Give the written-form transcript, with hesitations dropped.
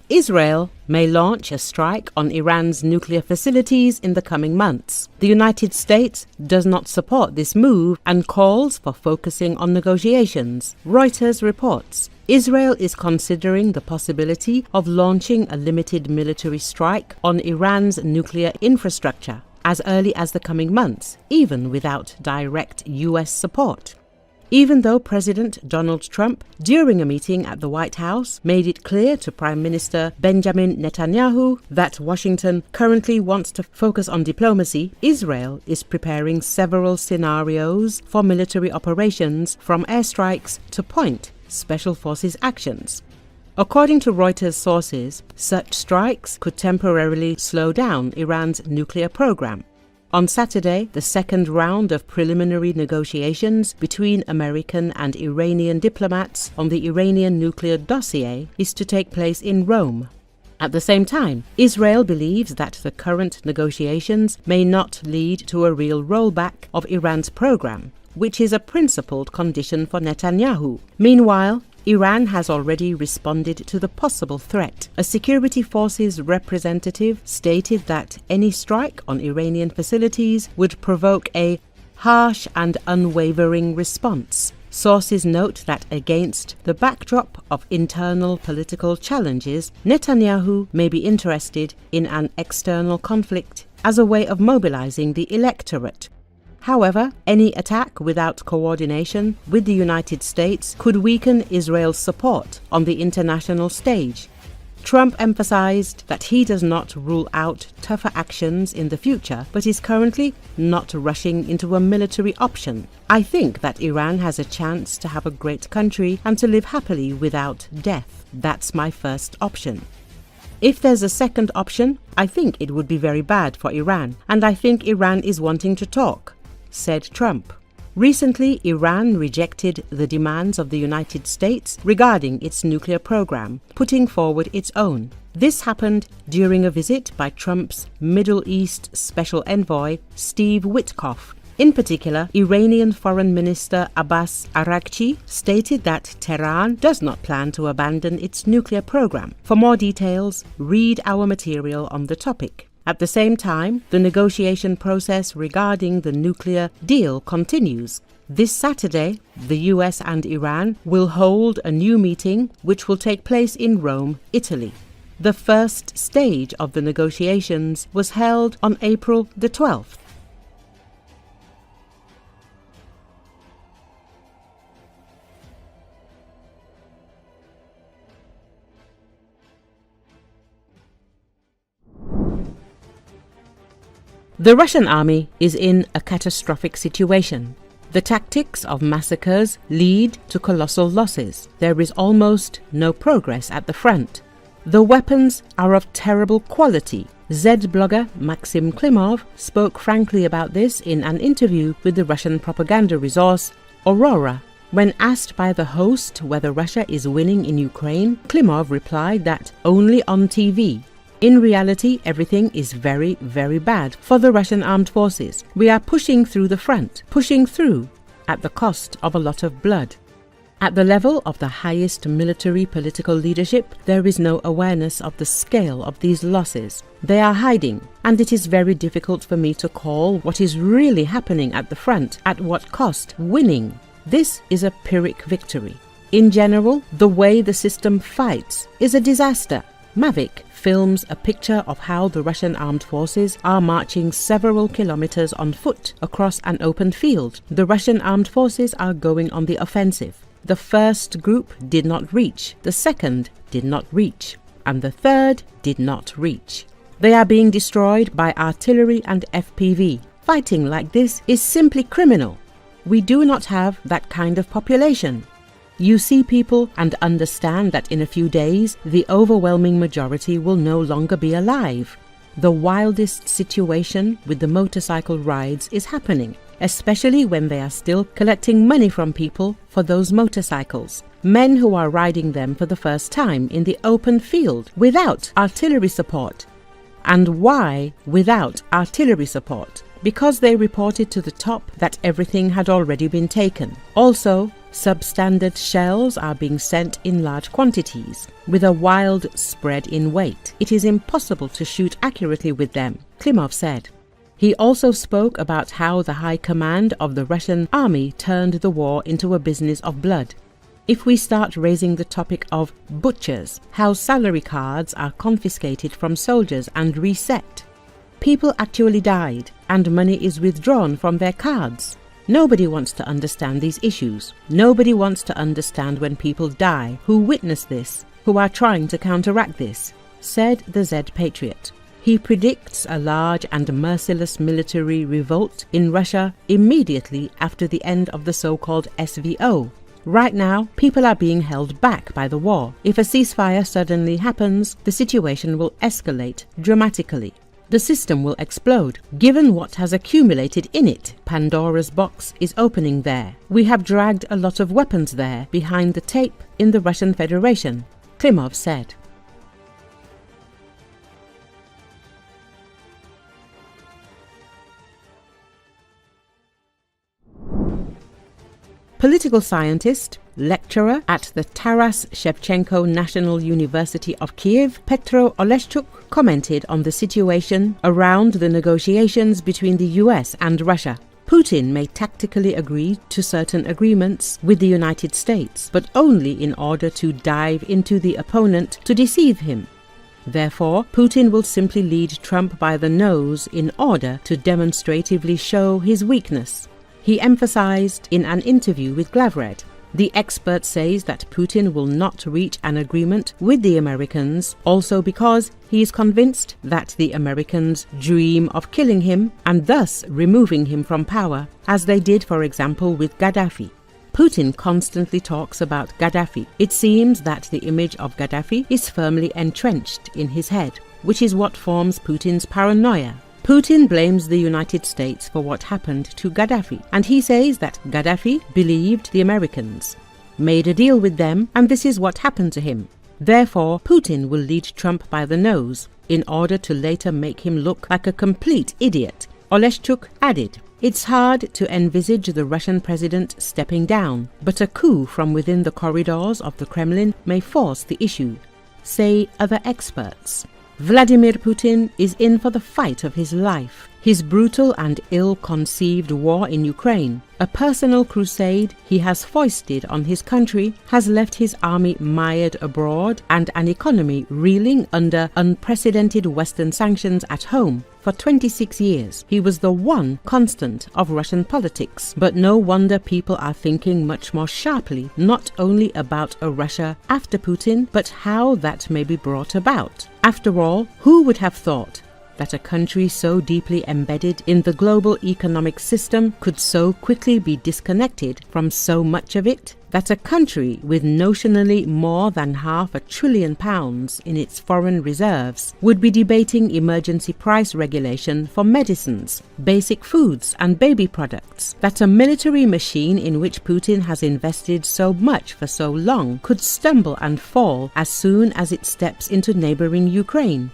Israel may launch a strike on Iran's nuclear facilities in the coming months. The United States does not support this move and calls for focusing on negotiations. Reuters reports Israel is considering the possibility of launching a limited military strike on Iran's nuclear infrastructure as early as the coming months, even without direct U.S. support. Even though President Donald Trump, during a meeting at the White House, made it clear to Prime Minister Benjamin Netanyahu that Washington currently wants to focus on diplomacy, Israel is preparing several scenarios for military operations, from airstrikes to point special forces actions. According to Reuters sources, such strikes could temporarily slow down Iran's nuclear program. On Saturday, the second round of preliminary negotiations between American and Iranian diplomats on the Iranian nuclear dossier is to take place in Rome. At the same time, Israel believes that the current negotiations may not lead to a real rollback of Iran's program, which is a principled condition for Netanyahu. Meanwhile, Iran has already responded to the possible threat. A security forces representative stated that any strike on Iranian facilities would provoke a harsh and unwavering response. Sources note that against the backdrop of internal political challenges, Netanyahu may be interested in an external conflict as a way of mobilizing the electorate. However, any attack without coordination with the United States could weaken Israel's support on the international stage. Trump emphasized that he does not rule out tougher actions in the future, but is currently not rushing into a military option. I think that Iran has a chance to have a great country and to live happily without death. That's my first option. If there's a second option, I think it would be very bad for Iran, and I think Iran is wanting to talk, said Trump. Recently, Iran rejected the demands of the United States regarding its nuclear program, putting forward its own. This happened during a visit by Trump's Middle East Special Envoy, Steve Witkoff. In particular, Iranian Foreign Minister Abbas Araghchi stated that Tehran does not plan to abandon its nuclear program. For more details, read our material on the topic. At the same time, the negotiation process regarding the nuclear deal continues. This Saturday, the US and Iran will hold a new meeting which will take place in Rome, Italy. The first stage of the negotiations was held on April the 12th. The Russian army is in a catastrophic situation. The tactics of massacres lead to colossal losses. There is almost no progress at the front. The weapons are of terrible quality. Z blogger Maxim Klimov spoke frankly about this in an interview with the Russian propaganda resource Aurora. When asked by the host whether Russia is winning in Ukraine, Klimov replied that only on TV. In reality, everything is very, very bad for the Russian armed forces. We are pushing through the front, pushing through at the cost of a lot of blood. At the level of the highest military political leadership, there is no awareness of the scale of these losses. They are hiding, and it is very difficult for me to call what is really happening at the front, at what cost, winning. This is a Pyrrhic victory. In general, the way the system fights is a disaster. Mavic films a picture of how the Russian armed forces are marching several kilometers on foot across an open field. The Russian armed forces are going on the offensive. The first group did not reach, the second did not reach, and the third did not reach. They are being destroyed by artillery and FPV. Fighting like this is simply criminal. We do not have that kind of population. You see people and understand that in a few days, the overwhelming majority will no longer be alive. The wildest situation with the motorcycle rides is happening, especially when they are still collecting money from people for those motorcycles. Men who are riding them for the first time in the open field without artillery support. And why without artillery support? Because they reported to the top that everything had already been taken. Also, Substandard shells are being sent in large quantities, with a wild spread in weight. It is impossible to shoot accurately with them, Klimov said. He also spoke about how the high command of the Russian army turned the war into a business of blood. If we start raising the topic of butchers, how salary cards are confiscated from soldiers and reset. People actually died, and money is withdrawn from their cards. Nobody wants to understand these issues. Nobody wants to understand when people die, who witness this, who are trying to counteract this, said the Z Patriot. He predicts a large and merciless military revolt in Russia immediately after the end of the so-called SVO. Right now, people are being held back by the war. If a ceasefire suddenly happens, the situation will escalate dramatically. The system will explode. Given what has accumulated in it, Pandora's box is opening there. We have dragged a lot of weapons there behind the tape in the Russian Federation, Klimov said. Political scientist, lecturer at the Taras Shevchenko National University of Kiev, Petro Oleshchuk, commented on the situation around the negotiations between the US and Russia. Putin may tactically agree to certain agreements with the United States, but only in order to dive into the opponent to deceive him. Therefore, Putin will simply lead Trump by the nose in order to demonstratively show his weakness. He emphasized in an interview with Glavred. The expert says that Putin will not reach an agreement with the Americans, also because he is convinced that the Americans dream of killing him and thus removing him from power, as they did, for example, with Gaddafi. Putin constantly talks about Gaddafi. It seems that the image of Gaddafi is firmly entrenched in his head, which is what forms Putin's paranoia. Putin blames the United States for what happened to Gaddafi, and he says that Gaddafi believed the Americans, made a deal with them, and this is what happened to him. Therefore, Putin will lead Trump by the nose in order to later make him look like a complete idiot, Oleshchuk added. It's hard to envisage the Russian president stepping down, but a coup from within the corridors of the Kremlin may force the issue, say other experts. Vladimir Putin is in for the fight of his life. His brutal and ill-conceived war in Ukraine, a personal crusade he has foisted on his country, has left his army mired abroad and an economy reeling under unprecedented Western sanctions at home. For 26 years, he was the one constant of Russian politics. But no wonder people are thinking much more sharply, not only about a Russia after Putin, but how that may be brought about. After all, who would have thought that a country so deeply embedded in the global economic system could so quickly be disconnected from so much of it? That a country with notionally more than £500 billion in its foreign reserves would be debating emergency price regulation for medicines, basic foods and baby products. That a military machine in which Putin has invested so much for so long could stumble and fall as soon as it steps into neighboring Ukraine.